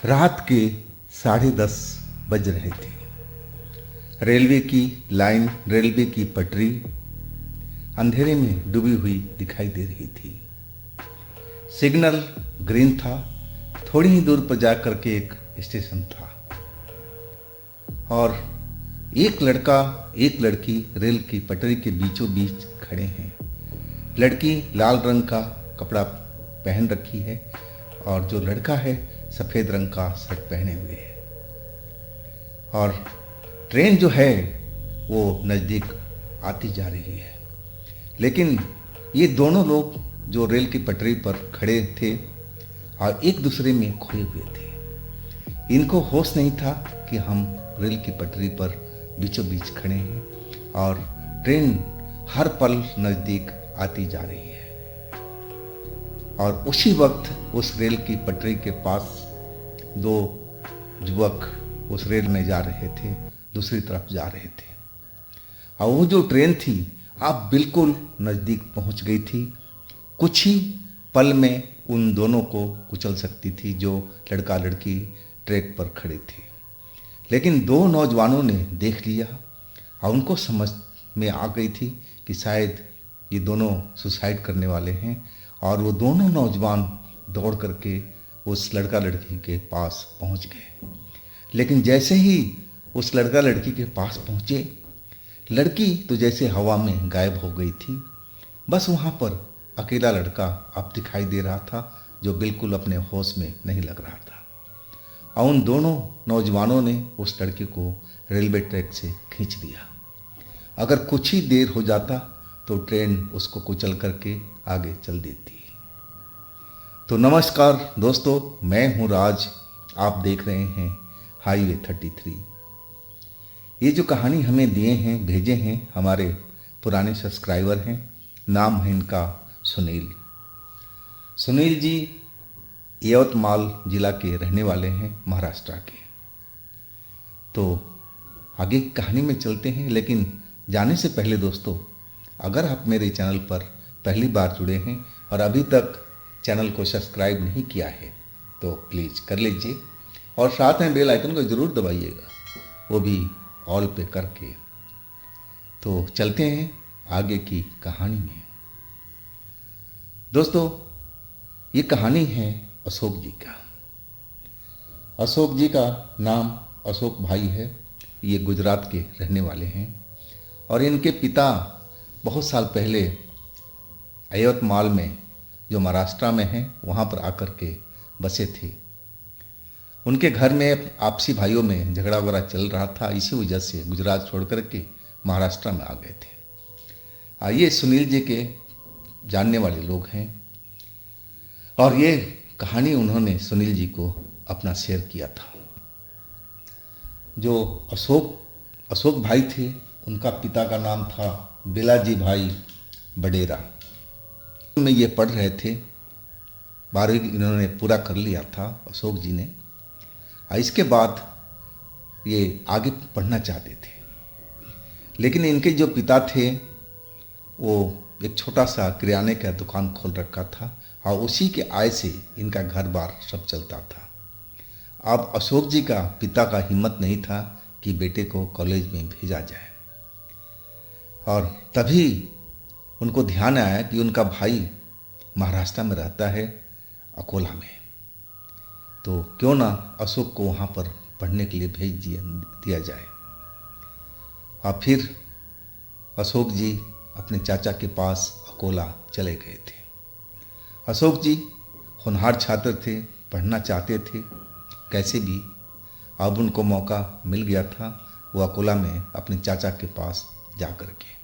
रात के 10:30 बज रहे थे। रेलवे की लाइन, रेलवे की पटरी अंधेरे में डूबी हुई दिखाई दे रही थी। सिग्नल ग्रीन था। थोड़ी ही दूर पर जाकर के एक स्टेशन था और एक लड़का एक लड़की रेल की पटरी के बीचों बीच खड़े हैं। लड़की लाल रंग का कपड़ा पहन रखी है और जो लड़का है सफ़ेद रंग का शर्ट पहने हुए है। और ट्रेन जो है वो नज़दीक आती जा रही है, लेकिन ये दोनों लोग जो रेल की पटरी पर खड़े थे और एक दूसरे में खोए हुए थे। इनको होश नहीं था कि हम रेल की पटरी पर बीचों बीच खड़े हैं और ट्रेन हर पल नज़दीक आती जा रही है। और उसी वक्त उस रेल की पटरी के पास दो युवक उस रेल में जा रहे थे, दूसरी तरफ जा रहे थे और वो जो ट्रेन थी अब बिल्कुल नज़दीक पहुंच गई थी। कुछ ही पल में उन दोनों को कुचल सकती थी जो लड़का लड़की ट्रैक पर खड़े थे। लेकिन दो नौजवानों ने देख लिया और उनको समझ में आ गई थी कि शायद ये दोनों सुसाइड करने वाले हैं और वो दोनों नौजवान दौड़ करके उस लड़का लड़की के पास पहुंच गए। लेकिन जैसे ही उस लड़का लड़की के पास पहुंचे, लड़की तो जैसे हवा में गायब हो गई थी। बस वहाँ पर अकेला लड़का अब दिखाई दे रहा था जो बिल्कुल अपने होश में नहीं लग रहा था। और उन दोनों नौजवानों ने उस लड़के को रेलवे ट्रैक से खींच दिया। अगर कुछ ही देर हो जाता तो ट्रेन उसको कुचल करके आगे चल देती। तो नमस्कार दोस्तों, मैं हूँ राज। आप देख रहे हैं हाईवे 33। ये जो कहानी हमें दिए हैं, भेजे हैं, हमारे पुराने सब्सक्राइबर हैं। नाम है इनका सुनील। सुनील जी यवतमाल जिला के रहने वाले हैं, महाराष्ट्र के। तो आगे कहानी में चलते हैं, लेकिन जाने से पहले दोस्तों, अगर आप मेरे चैनल पर पहली बार जुड़े हैं और अभी तक चैनल को सब्सक्राइब नहीं किया है तो प्लीज़ कर लीजिए और साथ में बेल आइकन को ज़रूर दबाइएगा, वो भी ऑल पे करके। तो चलते हैं आगे की कहानी में। दोस्तों, ये कहानी है अशोक जी का। अशोक जी का नाम अशोक भाई है। ये गुजरात के रहने वाले हैं और इनके पिता बहुत साल पहले यवतमाल में, जो महाराष्ट्र में है, वहाँ पर आकर के बसे थे। उनके घर में आपसी भाइयों में झगड़ा वगड़ा चल रहा था, इसी वजह से गुजरात छोड़ कर के महाराष्ट्र में आ गए थे। आइए, सुनील जी के जानने वाले लोग हैं और ये कहानी उन्होंने सुनील जी को अपना शेयर किया था। जो अशोक भाई थे, उनका पिता का नाम था बिलाजी भाई बडेरा। में ये पढ़ रहे थे, 12वीं इन्होंने पूरा कर लिया था अशोक जी ने। इसके बाद ये आगे पढ़ना चाहते थे, लेकिन इनके जो पिता थे वो एक छोटा सा किराने का दुकान खोल रखा था और उसी के आय से इनका घर बार सब चलता था। अब अशोक जी का पिता का हिम्मत नहीं था कि बेटे को कॉलेज में भेजा जाए और तभी उनको ध्यान आया कि उनका भाई महाराष्ट्र में रहता है, अकोला में, तो क्यों ना अशोक को वहाँ पर पढ़ने के लिए भेज दिया जाए। और फिर अशोक जी अपने चाचा के पास अकोला चले गए थे। अशोक जी होनहार छात्र थे, पढ़ना चाहते थे कैसे भी। अब उनको मौका मिल गया था, वो अकोला में अपने चाचा के पास जा कर के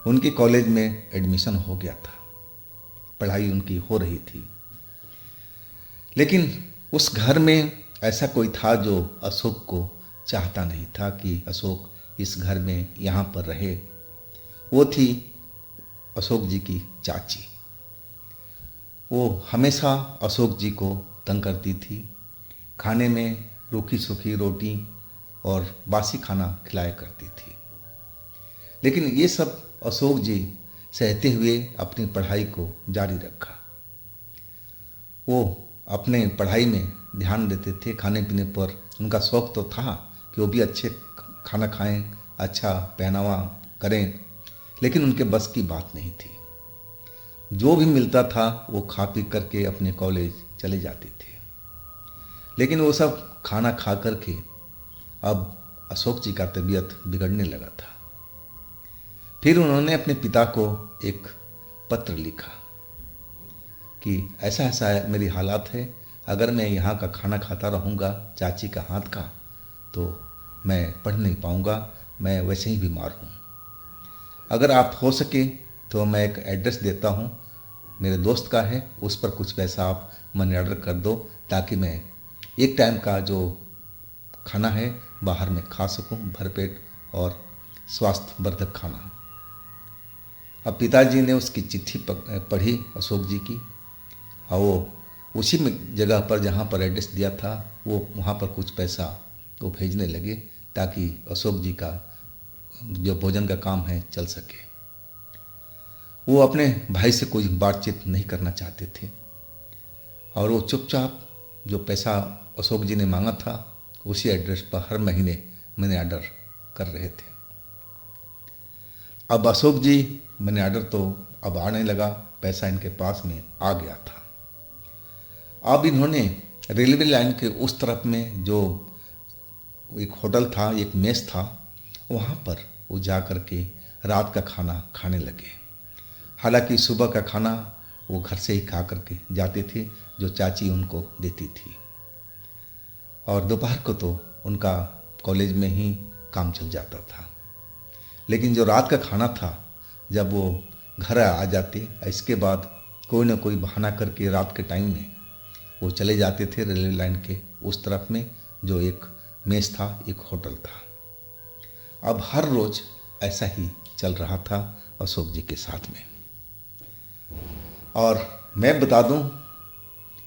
उनके कॉलेज में एडमिशन हो गया था। पढ़ाई उनकी हो रही थी, लेकिन उस घर में ऐसा कोई था जो अशोक को चाहता नहीं था कि अशोक इस घर में यहाँ पर रहे। वो थी अशोक जी की चाची। वो हमेशा अशोक जी को तंग करती थी। खाने में रूखी सूखी रोटी और बासी खाना खिलाया करती थी। लेकिन ये सब अशोक जी सहते हुए अपनी पढ़ाई को जारी रखा। वो अपने पढ़ाई में ध्यान देते थे खाने पीने पर। उनका शौक़ तो था कि वो भी अच्छे खाना खाएं, अच्छा पहनावा करें, लेकिन उनके बस की बात नहीं थी। जो भी मिलता था वो खा पी करके अपने कॉलेज चले जाते थे। लेकिन वो सब खाना खा करके अब अशोक जी का तबीयत बिगड़ने लगा था। फिर उन्होंने अपने पिता को एक पत्र लिखा कि ऐसा ऐसा मेरी हालात है, अगर मैं यहाँ का खाना खाता रहूँगा चाची का हाथ का, तो मैं पढ़ नहीं पाऊँगा, मैं वैसे ही बीमार हूँ। अगर आप हो सके तो मैं एक एड्रेस देता हूँ, मेरे दोस्त का है, उस पर कुछ पैसा आप मनी ऑर्डर कर दो, ताकि मैं एक टाइम का जो खाना है बाहर में खा सकूं, भरपेट और स्वास्थ्यवर्धक खाना। अब पिताजी ने उसकी चिट्ठी पढ़ी अशोक जी की, और वो उसी में जगह पर जहाँ पर एड्रेस दिया था वो वहाँ पर कुछ पैसा वो भेजने लगे, ताकि अशोक जी का जो भोजन का काम है चल सके। वो अपने भाई से कोई बातचीत नहीं करना चाहते थे, और वो चुपचाप जो पैसा अशोक जी ने मांगा था उसी एड्रेस पर हर महीने मनी ऑर्डर कर रहे थे। अब अशोक जी मनी ऑर्डर तो अब आने लगा, पैसा इनके पास में आ गया था। अब इन्होंने रेलवे लाइन के उस तरफ में जो एक होटल था, एक मेस था, वहाँ पर वो जा कर के रात का खाना खाने लगे। हालांकि सुबह का खाना वो घर से ही खा करके जाते थे, जो चाची उनको देती थी, और दोपहर को तो उनका कॉलेज में ही काम चल जाता था। लेकिन जो रात का खाना था, जब वो घर आ जाते, इसके बाद कोई ना कोई बहाना करके रात के टाइम में वो चले जाते थे रेलवे लाइन के उस तरफ में जो एक मेस था, एक होटल था। अब हर रोज़ ऐसा ही चल रहा था अशोक जी के साथ में। और मैं बता दूं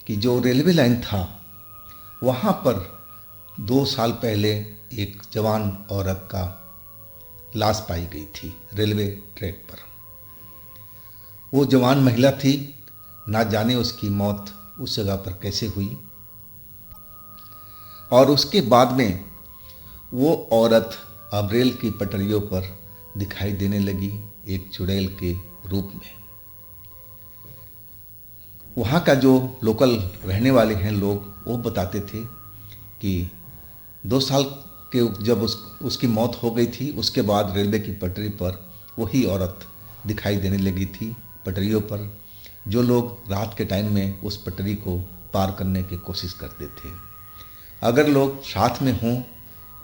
कि जो रेलवे लाइन था वहाँ पर 2 साल पहले एक जवान औरत का लाश पाई गई थी रेलवे ट्रैक पर। वो जवान महिला थी, ना जाने उसकी मौत उस जगह पर कैसे हुई। और उसके बाद में वो औरत अब रेल की पटरियों पर दिखाई देने लगी एक चुड़ैल के रूप में। वहाँ का जो लोकल रहने वाले हैं लोग, वो बताते थे कि 2 साल के जब उसकी मौत हो गई थी, उसके बाद रेलवे की पटरी पर वही औरत दिखाई देने लगी थी पटरियों पर। जो लोग रात के टाइम में उस पटरी को पार करने की कोशिश करते थे, अगर लोग साथ में हों,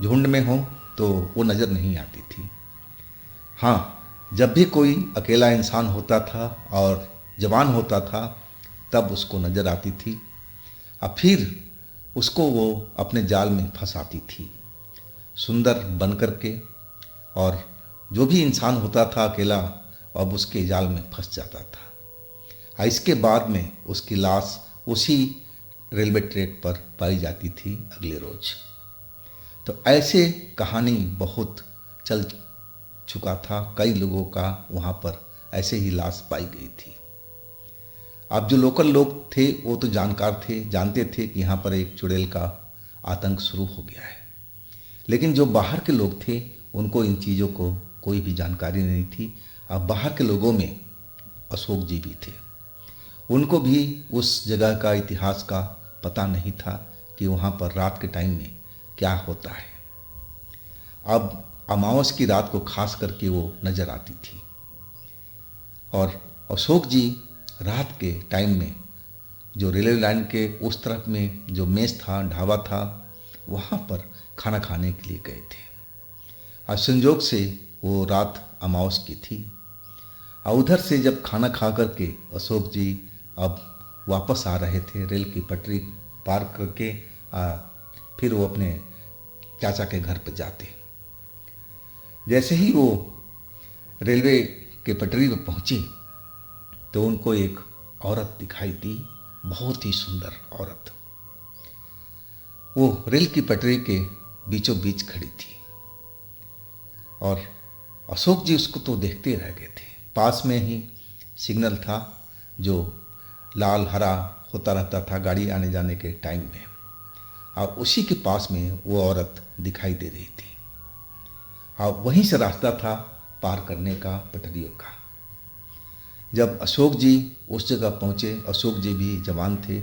झुंड में हों, तो वो नज़र नहीं आती थी। हाँ, जब भी कोई अकेला इंसान होता था और जवान होता था, तब उसको नज़र आती थी, और फिर उसको वो अपने जाल में फंसाती थी सुंदर बन कर के। और जो भी इंसान होता था अकेला, अब उसके जाल में फंस जाता था। इसके बाद में उसकी लाश उसी रेलवे ट्रैक पर पाई जाती थी अगले रोज। तो ऐसे कहानी बहुत चल चुका था, कई लोगों का वहाँ पर ऐसे ही लाश पाई गई थी। अब जो लोकल लोग थे वो तो जानकार थे, जानते थे कि यहाँ पर एक चुड़ैल का आतंक शुरू हो गया है। लेकिन जो बाहर के लोग थे उनको इन चीज़ों को कोई भी जानकारी नहीं थी। अब बाहर के लोगों में अशोक जी भी थे, उनको भी उस जगह का इतिहास का पता नहीं था कि वहाँ पर रात के टाइम में क्या होता है। अब अमावस की रात को खास करके वो नज़र आती थी, और अशोक जी रात के टाइम में जो रेलवे लाइन के उस तरफ में जो मेस था, ढाबा था, वहाँ पर खाना खाने के लिए गए थे। और संजोग से वो रात अमावस की थी, और उधर से जब खाना खा करके अशोक जी अब वापस आ रहे थे रेल की पटरी पार करके, फिर वो अपने चाचा के घर पर जाते। जैसे ही वो रेलवे के पटरी पर पहुंचे तो उनको एक औरत दिखाई दी, बहुत ही सुंदर औरत। वो रेल की पटरी के बीचों बीच खड़ी थी, और अशोक जी उसको तो देखते रह गए थे। पास में ही सिग्नल था जो लाल हरा होता रहता था गाड़ी आने जाने के टाइम में। और उसी के पास में वो औरत दिखाई दे रही थी। और वहीं से रास्ता था पार करने का पटरियों का। जब अशोक जी उस जगह पहुंचे, अशोक जी भी जवान थे,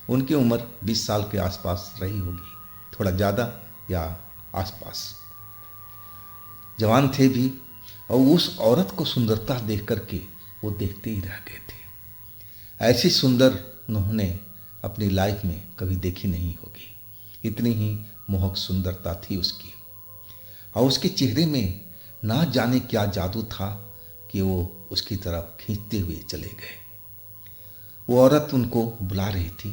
उनकी उम्र 20 साल के आसपास रही होगी, थोड़ा ज़्यादा या आसपास, जवान थे भी। और उस औरत को सुंदरता देख करके वो देखते ही रह गए थे। ऐसी सुंदर उन्होंने अपनी लाइफ में कभी देखी नहीं होगी, इतनी ही मोहक सुंदरता थी उसकी। और उसके चेहरे में ना जाने क्या जादू था कि वो उसकी तरफ खींचते हुए चले गए। वो औरत उनको बुला रही थी,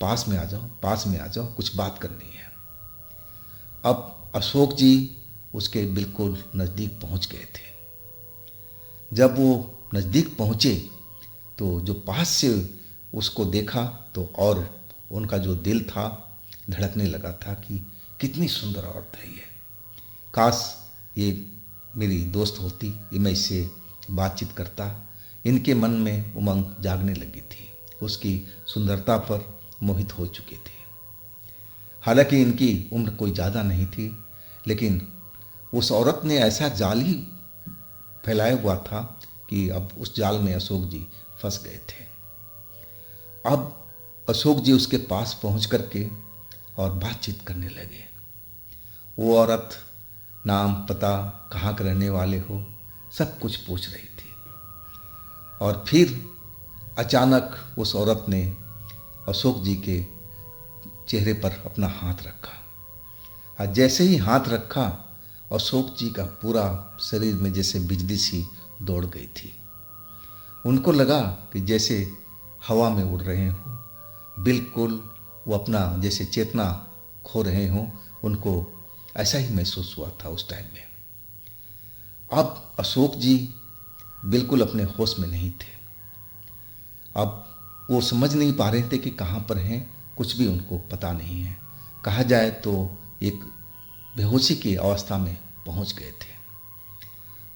पास में आ जाओ, पास में आ जाओ, कुछ बात करनी है। अब अशोक जी उसके बिल्कुल नज़दीक पहुंच गए थे। जब वो नज़दीक पहुंचे तो जो पास से उसको देखा तो और उनका जो दिल था धड़कने लगा था कि कितनी सुंदर औरत है ये, काश ये मेरी दोस्त होती, ये मैं इससे बातचीत करता। इनके मन में उमंग जागने लगी थी, उसकी सुंदरता पर मोहित हो चुके थे। हालांकि इनकी उम्र कोई ज़्यादा नहीं थी, लेकिन उस औरत ने ऐसा जाल ही फैलाया हुआ था कि अब उस जाल में अशोक जी फंस गए थे। अब अशोक जी उसके पास पहुंच करके और बातचीत करने लगे। वो औरत नाम, पता, कहाँ के रहने वाले हो, सब कुछ पूछ रही थी। और फिर अचानक उस औरत ने अशोक जी के चेहरे पर अपना हाथ रखा। और जैसे ही हाथ रखा, अशोक जी का पूरा शरीर में जैसे बिजली सी दौड़ गई थी। उनको लगा कि जैसे हवा में उड़ रहे हों, बिल्कुल वो अपना जैसे चेतना खो रहे हों, उनको ऐसा ही महसूस हुआ था उस टाइम में। अब अशोक जी बिल्कुल अपने होश में नहीं थे। अब वो समझ नहीं पा रहे थे कि कहाँ पर हैं, कुछ भी उनको पता नहीं है। कहा जाए तो एक बेहोशी की अवस्था में पहुंच गए थे।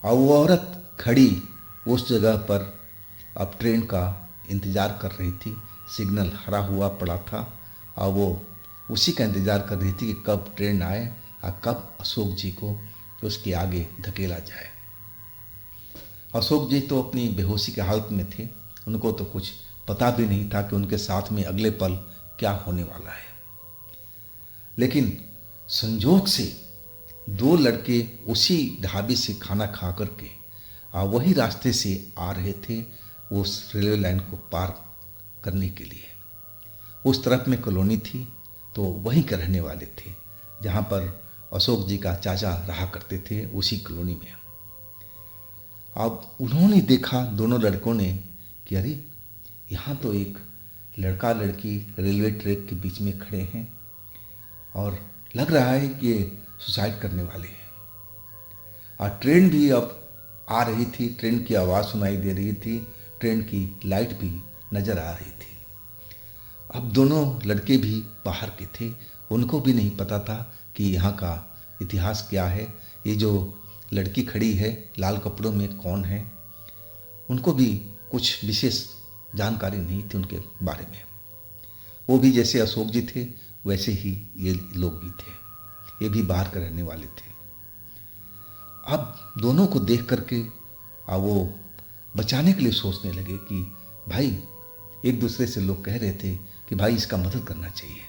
और वो औरत खड़ी उस जगह पर अब ट्रेन का इंतज़ार कर रही थी। सिग्नल हरा हुआ पड़ा था और वो उसी का इंतज़ार कर रही थी कि कब ट्रेन आए और कब अशोक जी को उसके आगे धकेला जाए। अशोक जी तो अपनी बेहोशी की हालत में थे, उनको तो कुछ पता भी नहीं था कि उनके साथ में अगले पल क्या होने वाला है। लेकिन संजोग से दो लड़के उसी ढाबे से खाना खा करके वही रास्ते से आ रहे थे उस रेलवे लाइन को पार करने के लिए। उस तरफ में कॉलोनी थी, तो वहीं के रहने वाले थे जहाँ पर अशोक जी का चाचा रहा करते थे, उसी कॉलोनी में। अब उन्होंने देखा, दोनों लड़कों ने, कि अरे यहाँ तो एक लड़का लड़की रेलवे ट्रैक के बीच में खड़े हैं और लग रहा है कि ये सुसाइड करने वाले हैं। और ट्रेन भी अब आ रही थी, ट्रेन की आवाज़ सुनाई दे रही थी, ट्रेन की लाइट भी नज़र आ रही थी। अब दोनों लड़के भी बाहर के थे, उनको भी नहीं पता था कि यहाँ का इतिहास क्या है, ये जो लड़की खड़ी है लाल कपड़ों में कौन है। उनको भी कुछ विशेष जानकारी नहीं थी उनके बारे में। वो भी जैसे अशोक जी थे वैसे ही ये लोग भी थे, ये भी बाहर के रहने वाले थे। अब दोनों को देख करके वो बचाने के लिए सोचने लगे कि भाई, एक दूसरे से लोग कह रहे थे कि भाई इसका मदद करना चाहिए,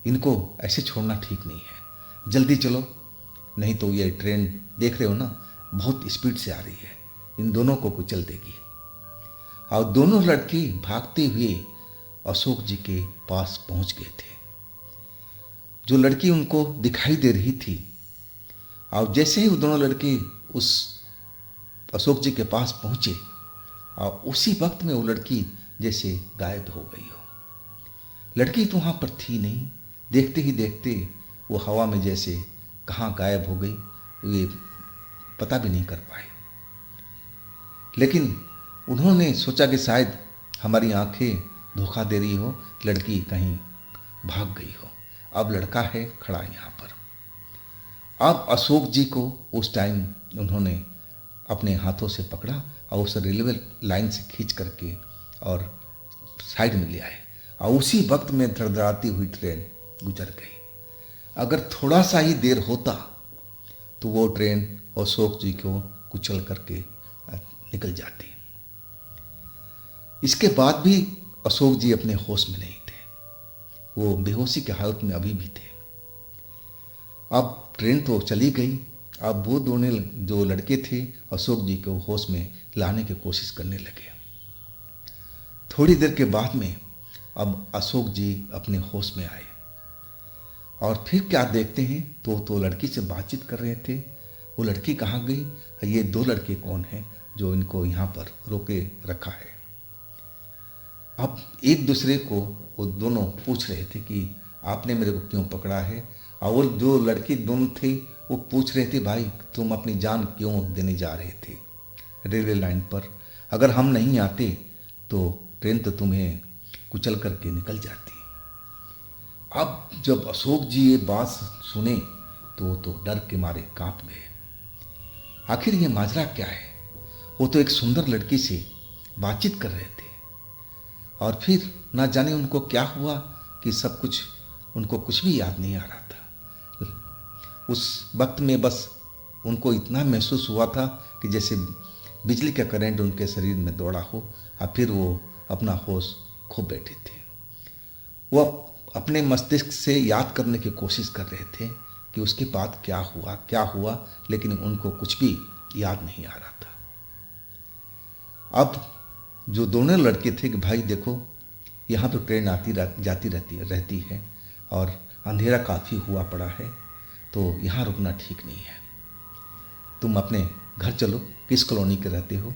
इनको ऐसे छोड़ना ठीक नहीं है, जल्दी चलो, नहीं तो ये ट्रेन देख रहे हो ना बहुत स्पीड से आ रही है, इन दोनों को कुचल देगी। और दोनों लड़के भागते हुए अशोक जी के पास पहुंच गए थे। जो लड़की उनको दिखाई दे रही थी, और जैसे ही वो दोनों लड़के उस अशोक जी के पास पहुंचे और उसी वक्त में वो लड़की जैसे गायब हो गई हो। लड़की तो वहाँ पर थी नहीं, देखते ही देखते वो हवा में जैसे कहाँ गायब हो गई, ये पता भी नहीं कर पाए। लेकिन उन्होंने सोचा कि शायद हमारी आंखें धोखा दे रही हो, लड़की कहीं भाग गई हो। अब लड़का है खड़ा यहाँ पर। अब अशोक जी को उस टाइम उन्होंने अपने हाथों से पकड़ा और उस रेलवे लाइन से खींच करके और साइड में ले आए। और उसी वक्त में धड़धड़ाती हुई ट्रेन गुजर गई। अगर थोड़ा सा ही देर होता तो वो ट्रेन अशोक जी को कुचल करके निकल जाती। इसके बाद भी अशोक जी अपने होश में नहीं थे, वो बेहोशी की हालत में अभी भी थे। अब ट्रेन तो चली गई। अब वो दोनों जो लड़के थे अशोक जी को होश में लाने की कोशिश करने लगे। थोड़ी देर के बाद में अब अशोक जी अपने होश में आए और फिर क्या देखते हैं तो लड़की से बातचीत कर रहे थे। वो लड़की कहाँ गई, ये दो लड़के कौन हैं जो इनको यहाँ पर रोके रखा है। अब एक दूसरे को वो दोनों पूछ रहे थे कि आपने मेरे को क्यों पकड़ा है। और जो लड़के दोनों थे वो पूछ रहे थे भाई तुम अपनी जान क्यों देने जा रहे थे रेलवे लाइन पर, अगर हम नहीं आते तो ट्रेन तो तुम्हें कुचल करके निकल जाती। अब जब अशोक जी ये बात सुने तो डर के मारे कांप गए। आखिर ये माजरा क्या है। वो तो एक सुंदर लड़की से बातचीत कर रहे थे और फिर ना जाने उनको क्या हुआ कि सब कुछ उनको कुछ भी याद नहीं आ रहा था। उस वक्त में बस उनको इतना महसूस हुआ था कि जैसे बिजली का करंट उनके शरीर में दौड़ा हो और फिर वो अपना होश खो बैठे थे। वो अपने मस्तिष्क से याद करने की कोशिश कर रहे थे कि उसके बाद क्या हुआ, लेकिन उनको कुछ भी याद नहीं आ रहा था। अब जो दोनों लड़के थे कि भाई देखो यहाँ तो ट्रेन जाती रहती है और अंधेरा काफ़ी हुआ पड़ा है, तो यहाँ रुकना ठीक नहीं है, तुम अपने घर चलो। किस कॉलोनी के रहते हो।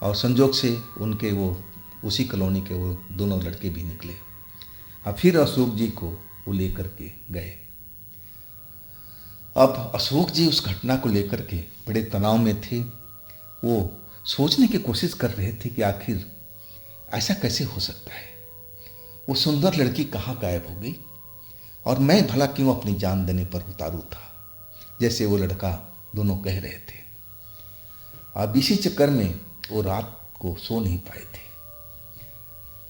और संजोग से उनके वो उसी कॉलोनी के वो दोनों लड़के भी निकले और फिर अशोक जी को वो लेकर के गए। अब अशोक जी उस घटना को लेकर के बड़े तनाव में थे। वो सोचने की कोशिश कर रहे थे कि आखिर ऐसा कैसे हो सकता है, वो सुंदर लड़की कहाँ गायब हो गई और मैं भला क्यों अपनी जान देने पर उतारू था, जैसे वो लड़का दोनों कह रहे थे। अब इसी चक्कर में वो रात को सो नहीं पाए थे।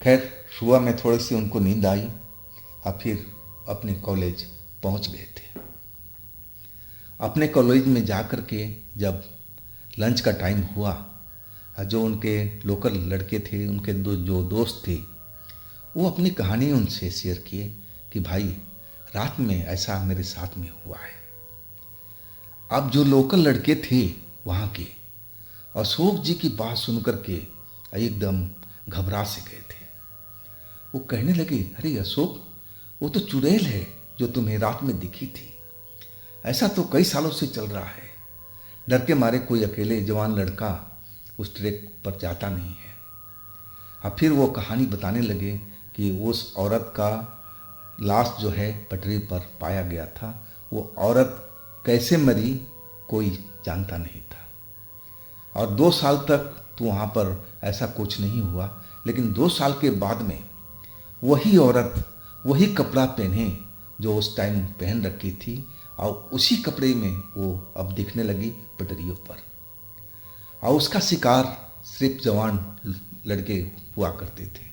खैर सुबह में थोड़ी सी उनको नींद आई और फिर अपने कॉलेज पहुंच गए थे। अपने कॉलेज में जा कर के जब लंच का टाइम हुआ, जो उनके लोकल लड़के थे, उनके जो दोस्त थे, वो अपनी कहानी उनसे शेयर किए कि भाई रात में ऐसा मेरे साथ में हुआ है। अब जो लोकल लड़के थे वहाँ के अशोक जी की बात सुनकर के एकदम घबरा से गए थे। वो कहने लगे, अरे अशोक, वो तो चुड़ैल है जो तुम्हें रात में दिखी थी। ऐसा तो कई सालों से चल रहा है। डर के मारे कोई अकेले जवान लड़का उस ट्रैक पर जाता नहीं है। और फिर वो कहानी बताने लगे कि उस औरत का लाश जो है पटरी पर पाया गया था। वो औरत कैसे मरी कोई जानता नहीं था और 2 साल तक तो वहाँ पर ऐसा कुछ नहीं हुआ, लेकिन 2 साल के बाद में वही औरत वही कपड़ा पहने जो उस टाइम पहन रखी थी और उसी कपड़े में वो अब दिखने लगी पटरियों पर। और उसका शिकार सिर्फ जवान लड़के हुआ करते थे।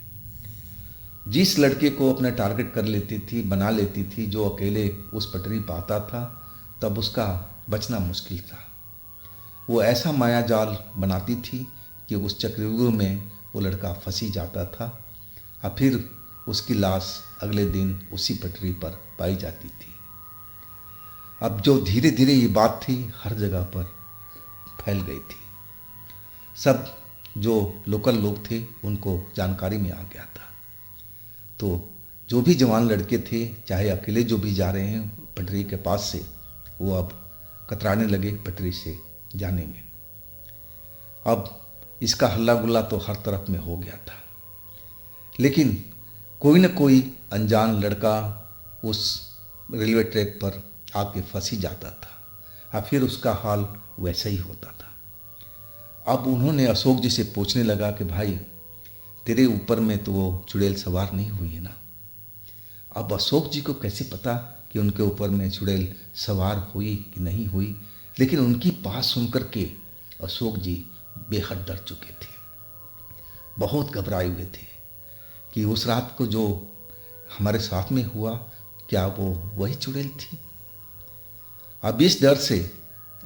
जिस लड़के को अपना टारगेट कर लेती थी, बना लेती थी, जो अकेले उस पटरी पर आता था, तब उसका बचना मुश्किल था। वो ऐसा माया जाल बनाती थी कि उस चक्रव्यूह में वो लड़का फंसी जाता था और फिर उसकी लाश अगले दिन उसी पटरी पर पाई जाती थी। अब जो धीरे धीरे ये बात थी हर जगह पर फैल गई थी। सब जो लोकल लोग थे उनको जानकारी में आ गया था। तो जो भी जवान लड़के थे, चाहे अकेले जो भी जा रहे हैं पटरी के पास से, वो अब कतराने लगे पटरी से जाने में। अब इसका हल्ला गुल्ला तो हर तरफ में हो गया था, लेकिन कोई न कोई अनजान लड़का उस रेलवे ट्रैक पर आके फंसी जाता था और फिर उसका हाल वैसा ही होता था। अब उन्होंने अशोक जी से पूछने लगा कि भाई तेरे ऊपर में तो वो चुड़ैल सवार नहीं हुई है ना। अब अशोक जी को कैसे पता कि उनके ऊपर में चुड़ैल सवार हुई कि नहीं हुई, लेकिन उनकी बात सुनकर के अशोक जी बेहद डर चुके थे, बहुत घबराए हुए थे कि उस रात को जो हमारे साथ में हुआ क्या वो वही चुड़ैल थी? अब इस डर से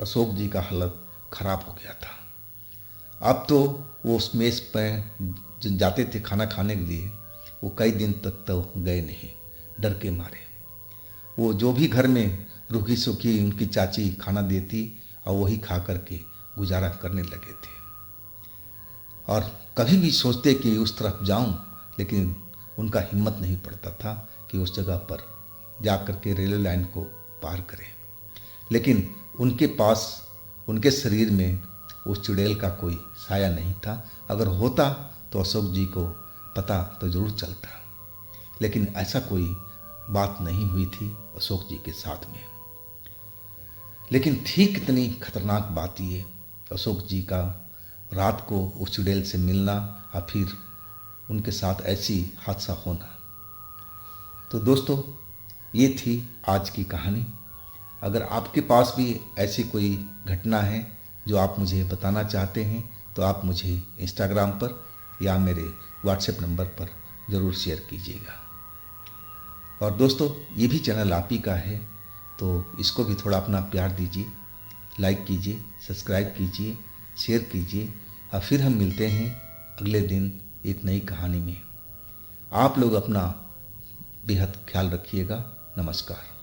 अशोक जी का हालत खराब हो गया था। अब तो वो उस मेज पर जाते थे खाना खाने के लिए, वो कई दिन तक तो गए नहीं, डर के मारे। वो जो भी घर में रूखी सूखी उनकी चाची खाना देती और वही खा करके गुजारा करने लगे थे। और कभी भी सोचते कि उस तरफ जाऊं, लेकिन उनका हिम्मत नहीं पड़ता था कि उस जगह पर जा कर के रेलवे लाइन को पार करें। लेकिन उनके पास, उनके शरीर में उस चुड़ैल का कोई साया नहीं था। अगर होता तो अशोक जी को पता तो जरूर चलता, लेकिन ऐसा कोई बात नहीं हुई थी अशोक जी के साथ में। लेकिन थी कितनी खतरनाक बात ये, अशोक जी का रात को उस चुड़ैल से मिलना और फिर उनके साथ ऐसी हादसा होना। तो दोस्तों, ये थी आज की कहानी। अगर आपके पास भी ऐसी कोई घटना है जो आप मुझे बताना चाहते हैं तो आप मुझे इंस्टाग्राम पर या मेरे व्हाट्सएप नंबर पर ज़रूर शेयर कीजिएगा। और दोस्तों, ये भी चैनल आप ही का है, तो इसको भी थोड़ा अपना प्यार दीजिए, लाइक कीजिए, सब्सक्राइब कीजिए, शेयर कीजिए। और फिर हम मिलते हैं अगले दिन एक नई कहानी में। आप लोग अपना बेहद ख्याल रखिएगा। नमस्कार।